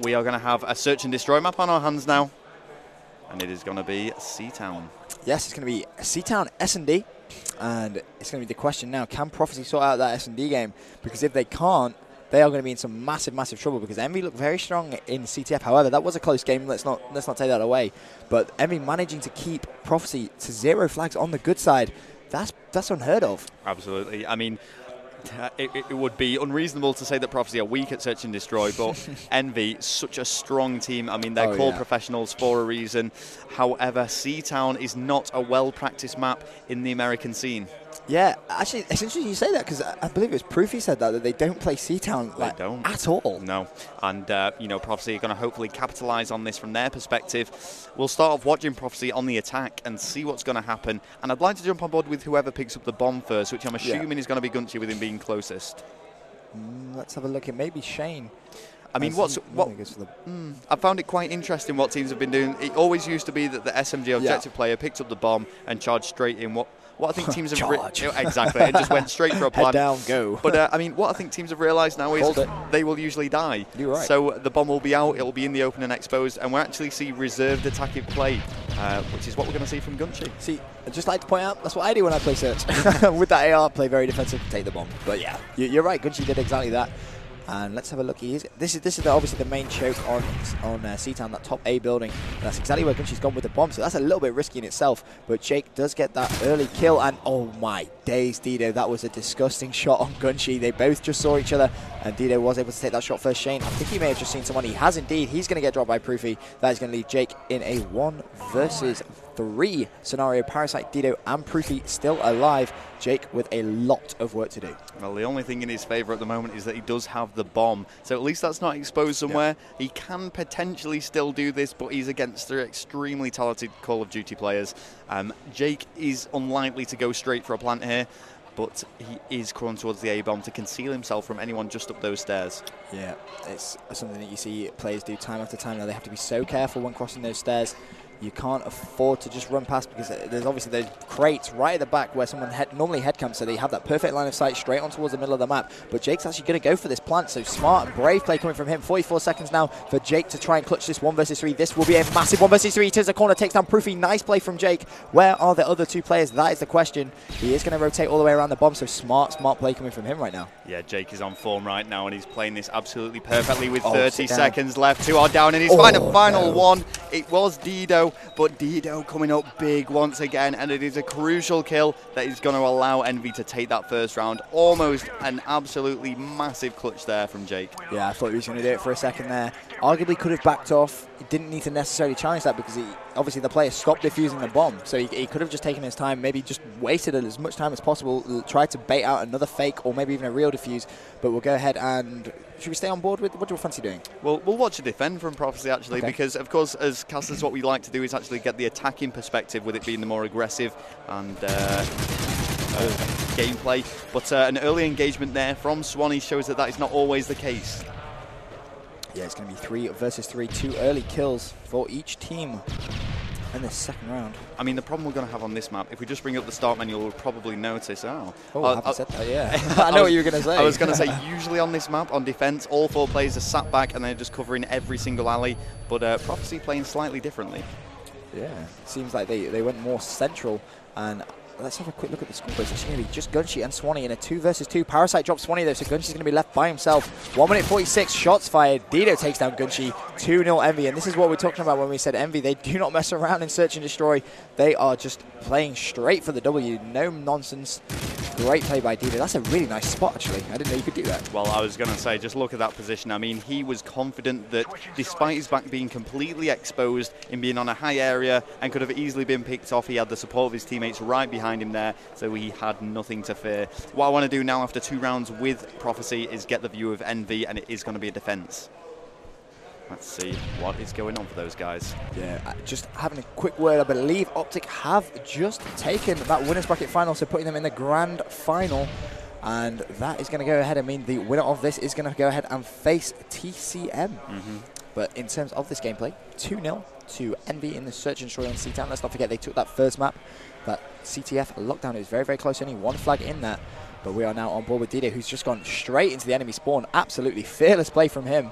We are going to have a search and destroy map on our hands now, and it is going to be C-Town. Yes, it's going to be C-Town S&D, and it's going to be the question now, can Prophecy sort out that S&D game? Because if they can't, they are going to be in some massive, massive trouble, because EnVy looked very strong in CTF. However, that was a close game. Let's not take that away. But EnVy managing to keep Prophecy to 0 flags on the good side, that's unheard of. Absolutely. I mean, it would be unreasonable to say that Prophecy are weak at search and destroy, but EnVy, such a strong team. I mean, they're called professionals for a reason. However, C-Town is not a well-practiced map in the American scene. Yeah, actually, it's interesting you say that, because I believe it was Proofy said that they don't play C-Town at all. No, and you know, Prophecy are going to hopefully capitalise on this from their perspective. We'll start off watching Prophecy on the attack and see what's going to happen. And I'd like to jump on board with whoever picks up the bomb first, which I'm assuming is going to be Gunchy with him being closest. Let's have a look at maybe Shane. I mean, I found it quite interesting what teams have been doing. It always used to be that the SMG objective player picked up the bomb and charged straight in. What I think teams have exactly, it just went straight for a plan. Head down, go. But I mean, what I think teams have realised now is they will usually die. You're right. So the bomb will be out, it will be in the open and exposed, and we'll actually see reserved attacking play, which is what we're going to see from Gunchy. See, I'd just like to point out, that's what I do when I play search. With that AR, play very defensive, take the bomb. But yeah, you're right, Gunchy did exactly that. And let's have a look. This is obviously the main choke on C-Town, that top A building. And that's exactly where Gunchy's gone with the bomb, so that's a little bit risky in itself. But Jake does get that early kill, and oh my days, Dido, that was a disgusting shot on Gunchy. They both just saw each other, and Dido was able to take that shot first. Shane, I think he may have just seen someone. He has indeed. He's going to get dropped by Proofy. That is going to leave Jake in a 1 versus 3 scenario. Parasite, Dido, and Proofy still alive. Jake with a lot of work to do. Well, the only thing in his favour at the moment is that he does have the bomb, so at least that's not exposed somewhere. Yeah. He can potentially still do this, but he's against the extremely talented Call of Duty players. Jake is unlikely to go straight for a plant here, but he is crawling towards the A-bomb to conceal himself from anyone just up those stairs. Yeah, it's something that you see players do time after time. Now they have to be so careful when crossing those stairs. You can't afford to just run past, because there's obviously those crates right at the back where someone normally head camps, so they have that perfect line of sight straight on towards the middle of the map. But Jake's actually going to go for this plant, so smart and brave play coming from him. 44 seconds now for Jake to try and clutch this 1 versus 3. This will be a massive 1 versus 3. He turns the corner, takes down Proofy. Nice play from Jake. Where are the other 2 players? That is the question. He is going to rotate all the way around the bomb, so smart play coming from him right now. Yeah, Jake is on form right now, and he's playing this absolutely perfectly with 30 seconds left. 2 are down, and he's final one. It was Dido, but Dido coming up big once again, and it is a crucial kill that is going to allow EnVy to take that first round. Almost an absolutely massive clutch there from Jake. Yeah, I thought he was going to do it for a second there. Arguably could have backed off. He didn't need to necessarily challenge that, because obviously the player stopped defusing the bomb, so he could have just taken his time, maybe just wasted as much time as possible, tried to bait out another fake or maybe even a real defuse. But we'll go ahead and... Should we stay on board with what do you fancy doing? Well, we'll watch a defend from Prophecy, actually, because, of course, as casters, what we like to do is actually get the attacking perspective, with it being the more aggressive and gameplay. But an early engagement there from Swanee shows that is not always the case. Yeah, it's going to be 3 versus 3, 2 early kills for each team in this second round. I mean, the problem we're going to have on this map, if we just bring up the start menu, we'll probably notice, I haven't said that, yeah. I know what you were going to say. I was going to say, usually on this map, on defense, all 4 players are sat back and they're just covering every single alley, but Prophecy playing slightly differently. Yeah, seems like they went more central, and let's have a quick look at the scoreboards. It's going to be just Gunchy and Swanee in a 2 versus 2. Parasite drops Swanee though, so Gunchy's going to be left by himself. 1 minute 46, shots fired. Dido takes down Gunchy. 2-0 EnVy, and this is what we're talking about when we said EnVy. They do not mess around in search and destroy. They are just playing straight for the W. No nonsense. Great play by Dido. That's a really nice spot, actually. I didn't know you could do that. Well, I was going to say, just look at that position. I mean, he was confident that despite his back being completely exposed in being on a high area and could have easily been picked off, he had the support of his teammates right behind him there, so he had nothing to fear. What I want to do now after 2 rounds with Prophecy is get the view of EnVy, and it is going to be a defense. Let's see what is going on for those guys. Yeah, just having a quick word, I believe Optic have just taken that winners bracket final, so putting them in the grand final. And that is going to go ahead. I mean, the winner of this is going to go ahead and face TCM. But in terms of this gameplay, 2-0 to EnVy in the search and destroy on C-Town. Let's not forget they took that first map, that CTF lockdown. It was very, very close, only 1 flag in that. But we are now on board with Dido, who's just gone straight into the enemy spawn. Absolutely fearless play from him.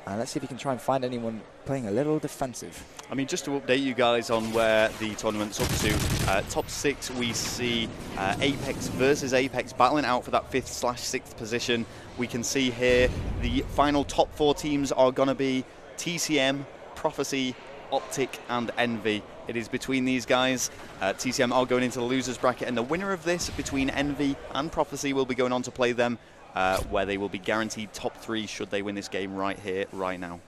Let's see if he can try and find anyone playing a little defensive. I mean, just to update you guys on where the tournament's up to, top 6 we see Apex versus Apex battling out for that 5th/6th position. We can see here the final top 4 teams are going to be TCM, Prophecy, Optic and EnVy. It is between these guys. TCM are going into the losers bracket, and the winner of this between EnVy and Prophecy will be going on to play them, where they will be guaranteed top 3 should they win this game right here, right now.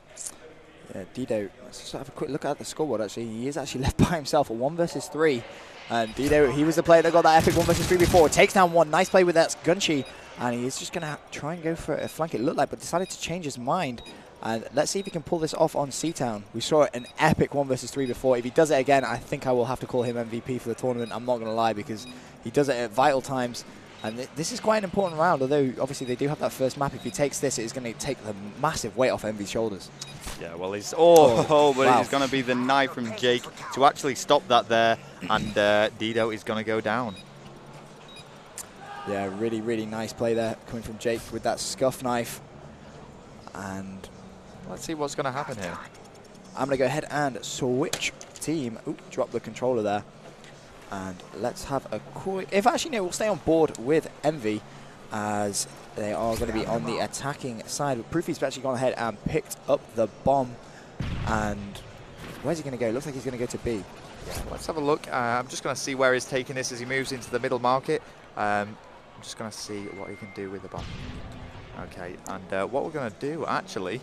Yeah, Dido, let's just have a quick look at the scoreboard. Actually, he is actually left by himself at 1 versus 3. And Dido, he was the player that got that epic 1 versus 3 before. Takes down one. Nice play with that Gunshi. And he is just going to try and go for a flank, it looked like, but decided to change his mind. And let's see if he can pull this off on C-Town. We saw an epic 1 versus 3 before. If he does it again, I think I will have to call him MVP for the tournament. I'm not going to lie, because he does it at vital times. And this is quite an important round, although obviously they do have that first map. If he takes this, it is going to take the massive weight off EnVy's shoulders. Yeah, well, he's but wow. It's going to be the knife from Jake to actually stop that there, and Dido is going to go down. Yeah, really, really nice play there coming from Jake with that scuff knife. And let's see what's going to happen here. I'm going to go ahead and switch team. Oop, drop the controller there. And let's have a quick... If actually, no, we'll stay on board with EnVy, as they are going to be on the attacking side. Proofy's actually gone ahead and picked up the bomb. And where's he going to go? Looks like he's going to go to B. Yeah, let's have a look. I'm just going to see where he's taking this as he moves into the middle market. I'm just going to see what he can do with the bomb. Okay, and what we're going to do, actually...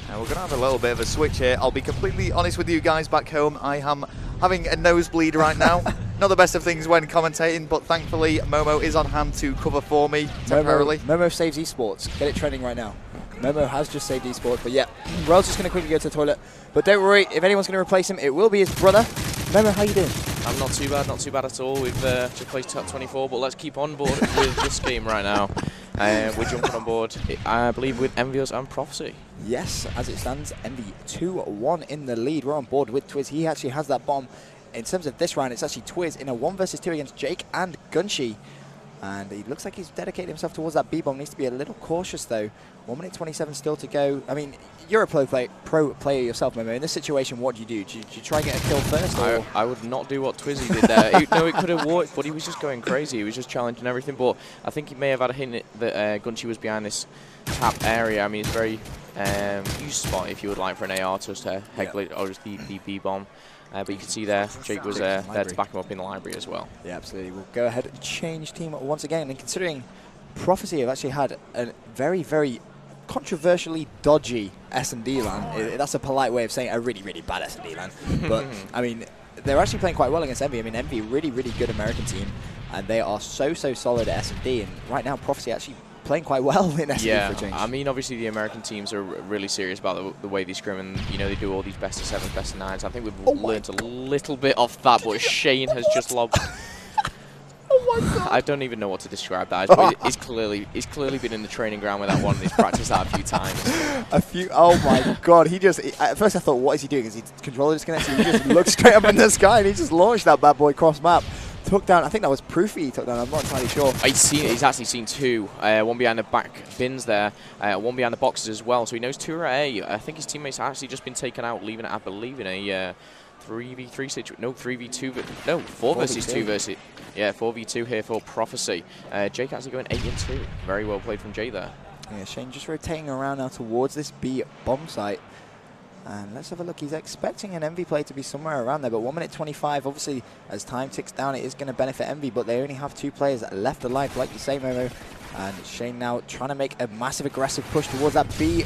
we're going to have a little bit of a switch here. I'll be completely honest with you guys back home. I am having a nosebleed right now. Not the best of things when commentating, but thankfully Momo is on hand to cover for me temporarily. Momo saves Esports. Get it trending right now. Momo has just saved Esports, but yeah, Royal's just going to quickly go to the toilet. But don't worry, if anyone's going to replace him, it will be his brother. Momo, how you doing? I'm not too bad at all. We've just placed top 24, but let's keep on board with this game right now. We're jumping on board, I believe, with EnVy and Prophecy. Yes, as it stands, EnVy 2-1 in the lead. We're on board with Twiz. He actually has that bomb. In terms of this round, it's actually Twiz in a 1 versus 2 against Jake and Gunshi. And he looks like he's dedicated himself towards that B-bomb. Needs to be a little cautious, though. 1 minute 27 still to go. I mean, you're a pro player yourself, Momo. In this situation, what do you do? Do you try and get a kill first? I would not do what Twizzy did there. No, it could have worked, but he was just going crazy. He was just challenging everything. But I think he may have had a hint that Gunshi was behind this tap area. I mean, it's very used spot if you would like for an AR to heckle it, or just the B-bomb. But you can see there, Jake was there to back him up in the library as well. Yeah, absolutely. We'll go ahead and change team once again. And considering Prophecy have actually had a very, very controversially dodgy S&D LAN, that's a polite way of saying a really, really bad S&D LAN. But, I mean, they're actually playing quite well against EnVy. I mean, EnVy, really, really good American team. And they are so solid at S&D. And right now, Prophecy actually playing quite well in S&D for a change. I mean, obviously the American teams are really serious about the way they scrim, and you know they do all these best of 7s, best of 9s. I think we've learned a little bit off that, but Shane has just lobbed. Oh my god! I don't even know what to describe that as, but he's clearly been in the training ground with that one, and he's practiced that a few times. Oh my god! At first I thought, what is he doing? Is he controller disconnected? He just looked straight up in the sky and he just launched that bad boy cross map. Took down, I think that was Proofy he took down, I'm not entirely sure. He's actually seen 2. One behind the back bins there, one behind the boxes as well. So he knows 2 are A. I think his teammates have actually just been taken out, leaving it, I believe, in a 3v3 situation. No, 3v2. No, 4 versus 2 versus. Yeah, 4v2 here for Prophecy. Jake actually going 8-2. Very well played from Jay there. Yeah, Shane just rotating around now towards this B bomb site. And let's have a look. He's expecting an EnVy play to be somewhere around there, but 1 minute 25, obviously, as time ticks down, it is going to benefit EnVy, but they only have 2 players left alive, like you say, Momo. And Shane now trying to make a massive aggressive push towards that B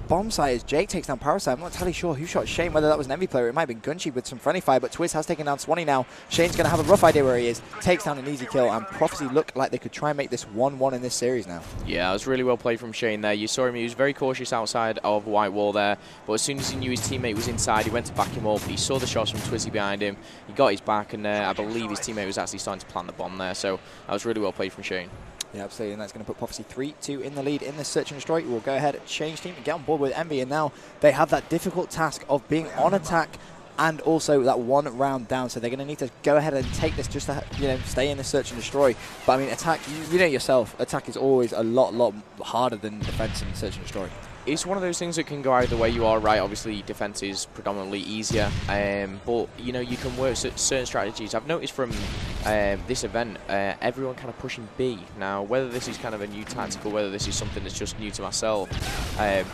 bomb site as Jake takes down Parasite. I'm not entirely sure who shot Shane, whether that was an EnVy player. It might have been Gunshi with some friendly fire, but Twiz has taken down Swanee now. Shane's going to have a rough idea where he is. Takes down an easy kill, and Prophecy look like they could try and make this 1-1 in this series now. Yeah, it was really well played from Shane there. You saw him, he was very cautious outside of White Wall there, but as soon as he knew his teammate was inside, he went to back him up. He saw the shots from Twizzy behind him. He got his back, and I believe his teammate was actually starting to plant the bomb there, so that was really well played from Shane. Yeah, absolutely, and that's going to put Prophecy 3-2 in the lead in the search and destroy. We'll go ahead and change team and get on board with EnVy, and now they have that difficult task of being on attack and also that 1 round down, so they're going to need to go ahead and take this just to, you know, stay in the search and destroy. But I mean, attack, you know yourself, attack is always a lot harder than defense and search and destroy. it's one of those things that can go either way. You are right. Obviously, defense is predominantly easier, but you know, you can work certain strategies. I've noticed from this event, everyone kind of pushing B. Now, whether this is kind of a new tactic or whether this is something that's just new to myself,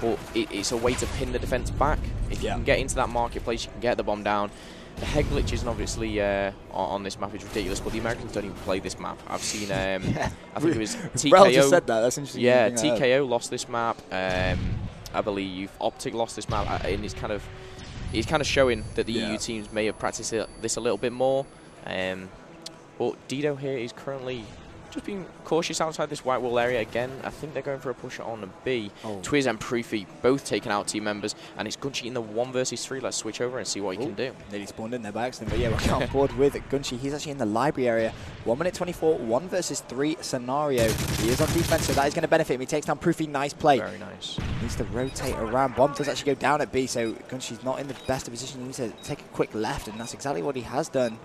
but it's a way to pin the defense back. If you can get into that marketplace, you can get the bomb down. The head glitches, obviously, on this map is ridiculous, but the Americans don't even play this map. I've seen, I think it was TKO. Rel just said that. That's interesting. Yeah, TKO lost this map. I believe Optic lost this map, and it's kind of showing that the EU teams may have practiced this a little bit more. But Dido here is currently just being cautious outside this white wall area again. I think they're going for a push on a B. Twiz and Proofy both taking out team members, and it's Gunchi in the 1 versus 3. Let's switch over and see what he can do. Nearly spawned in there by accident, but yeah, we're on board with Gunchi. He's actually in the library area. 1 minute 24, 1 versus 3 scenario. He is on defense, so that is going to benefit him. He takes down Proofy. Nice play. Very nice. Needs to rotate around. Bomb does actually go down at B, so Gunchi's not in the best of position. He needs to take a quick left, and that's exactly what he has done.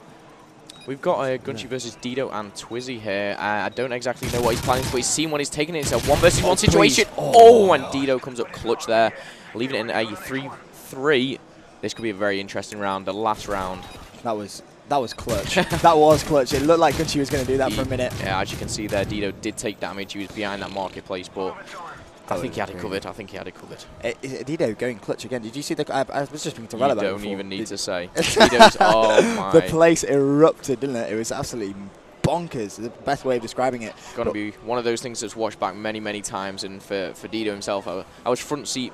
We've got Gunchi versus Dido and Twizzy here. I don't exactly know what he's planning, but he's seen what he's taking it. It's a 1 versus 1 situation. And Dido comes up clutch there, leaving it in a 3-3. This could be a very interesting round, the last round. That was clutch. That was clutch. It looked like Gunchi was going to do that for a minute. Yeah, as you can see there, Dido did take damage. He was behind that marketplace, but I think he had it covered. I think he had it covered. Dido going clutch again. Did you see the? I was just speaking to Rel about it. You don't even need to say. Dido's, oh my! The place erupted, didn't it? It was absolutely bonkers. The best way of describing it. Going to be one of those things that's watched back many times. And for Dido himself, I was a front seat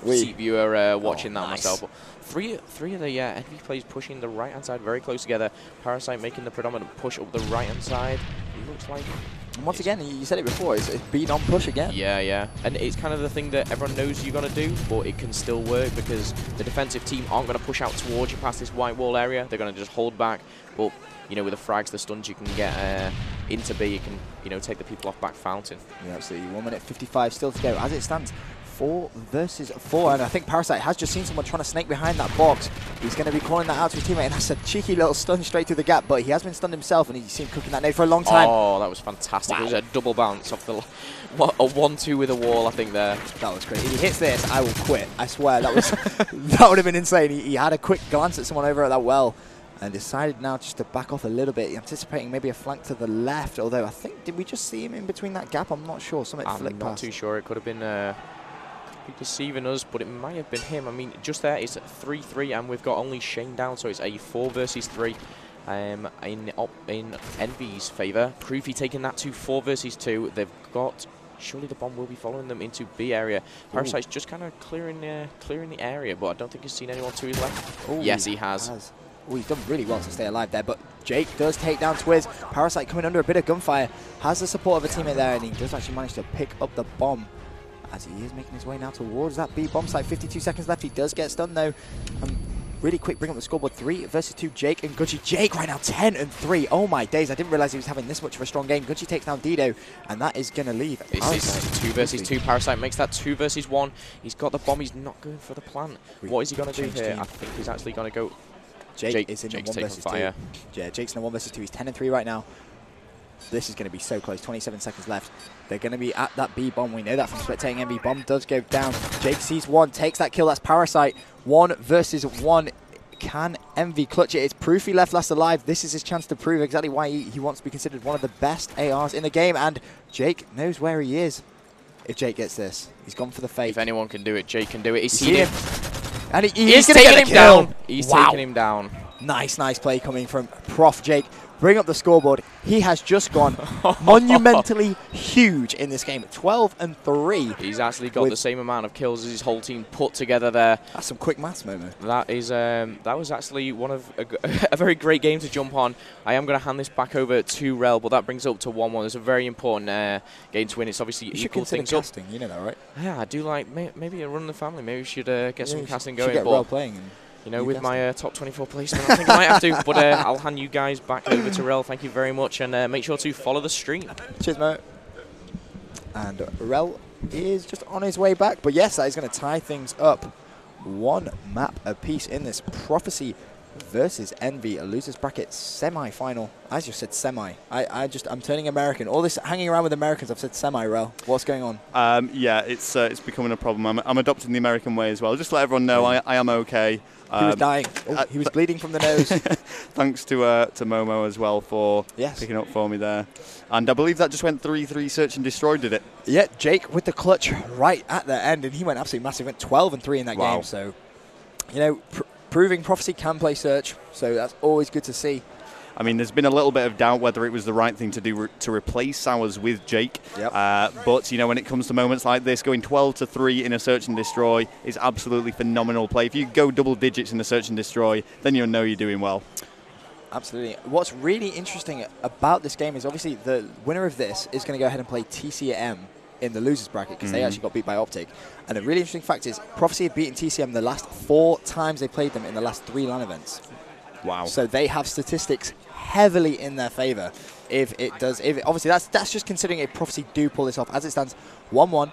viewer watching that myself. But three of the EnVy players pushing the right hand side very close together. Parasite making the predominant push up the right hand side. It looks like. And once again, you said it before, it's beat on push again. Yeah. And it's kind of the thing that everyone knows you're going to do, but it can still work because the defensive team aren't going to push out towards you past this white wall area. They're going to just hold back. But, you know, with the frags, the stuns, you can get into B. You can, you know, take the people off back fountain. Yeah, absolutely. 1 minute 55 still to go. As it stands, 4 versus 4, and I think Parasite has just seen someone trying to snake behind that box. He's going to be calling that out to his teammate, and that's a cheeky little stun straight through the gap, but he has been stunned himself, and he's seen cooking that nade for a long time. Oh, that was fantastic. Wow. It was a double bounce off the... What, a 1-2 with a wall, I think, there. That was crazy. If he hits this, I will quit. I swear, that was that would have been insane. He had a quick glance at someone over at that well, and decided now just to back off a little bit, anticipating maybe a flank to the left, although I think, did we just see him in between that gap? I'm not sure. Something flicked past. I'm not too sure. It could have been... deceiving us, but it might have been him. I mean, just there it's 3-3, and we've got only Shane down, so it's a 4 versus 3 in EnVy's favour. Proofy taking that to 4 versus 2. They've got... Surely the bomb will be following them into B area. Parasite's just kind of clearing the area, but I don't think he's seen anyone to his left. Ooh, yes, he has. He's done really well to stay alive there, but Jake does take down Twiz. Parasite coming under a bit of gunfire, has the support of a teammate there, and he does actually manage to pick up the bomb as he is making his way now towards that B bomb site. 52 seconds left. He does get stunned though. Really quick, bring up the scoreboard. 3 versus 2. Jake and Gunchi. Jake right now 10-3. Oh my days! I didn't realize he was having this much of a strong game. Gunchi takes down Dido, and that is going to leave. This is 2 versus 2. Parasite makes that 2 versus 1. He's got the bomb. He's not going for the plant. What is he going to do here? I think he's actually going to go. Jake is in the 1 versus 2. Yeah, Jake's in the 1 versus 2. He's 10-3 right now. This is going to be so close. 27 seconds left. They're going to be at that B bomb. We know that from spectating EnVy. Bomb does go down. Jake sees one, takes that kill. That's Parasite. 1 versus 1. Can EnVy clutch it? It's Proofy left last alive. This is his chance to prove exactly why he wants to be considered one of the best ARs in the game. And Jake knows where he is. If Jake gets this, he's gone for the fake. If anyone can do it, Jake can do it. He's seen him. And he's taking him down. He's taking him down. Nice play coming from Prof Jake. Bring up the scoreboard. He has just gone monumentally huge in this game. 12-3. He's actually got the same amount of kills as his whole team put together there. That's some quick maths, Momo. That is that was actually one of a very great game to jump on. I am going to hand this back over to Rel, but that brings it up to 1-1. It's a very important game to win. It's obviously equal things up. Casting, you know that, right? Yeah, I do like maybe a run in the family. Maybe we should get some casting going. Should get Rel playing. You know, with my top 24 placement, I think I might have to. But I'll hand you guys back over to Rel. Thank you very much. And make sure to follow the stream. Cheers, Mo. And Rel is just on his way back. But yes, that is going to tie things up. 1 map apiece in this Prophecy versus EnVy, a losers bracket semi-final. I just said semi. I'm turning American. All this hanging around with Americans, I've said semi-rel. What's going on? Yeah, it's becoming a problem. I'm adopting the American way as well. Just to let everyone know, I am okay. He was dying. He was bleeding from the nose. Thanks to Momo as well for picking up for me there. And I believe that just went 3-3 search and destroy, did it? Yeah, Jake with the clutch right at the end, and he went absolutely massive. He went 12-3 in that game. So, you know, proving Prophecy can play search. So that's always good to see. I mean, there's been a little bit of doubt whether it was the right thing to do to replace Sowers with Jake. Yep. But, you know, when it comes to moments like this, going 12-3 in a search and destroy is absolutely phenomenal play. If you go double digits in a search and destroy, then you'll know you're doing well. Absolutely. What's really interesting about this game is obviously the winner of this is going to go ahead and play TCM in the losers bracket because they actually got beat by Optic. And the really interesting fact is Prophecy have beaten TCM the last 4 times they played them in the last 3 LAN events. Wow. So they have statistics heavily in their favor. Obviously that's just considering if Prophecy do pull this off. As it stands, 1-1.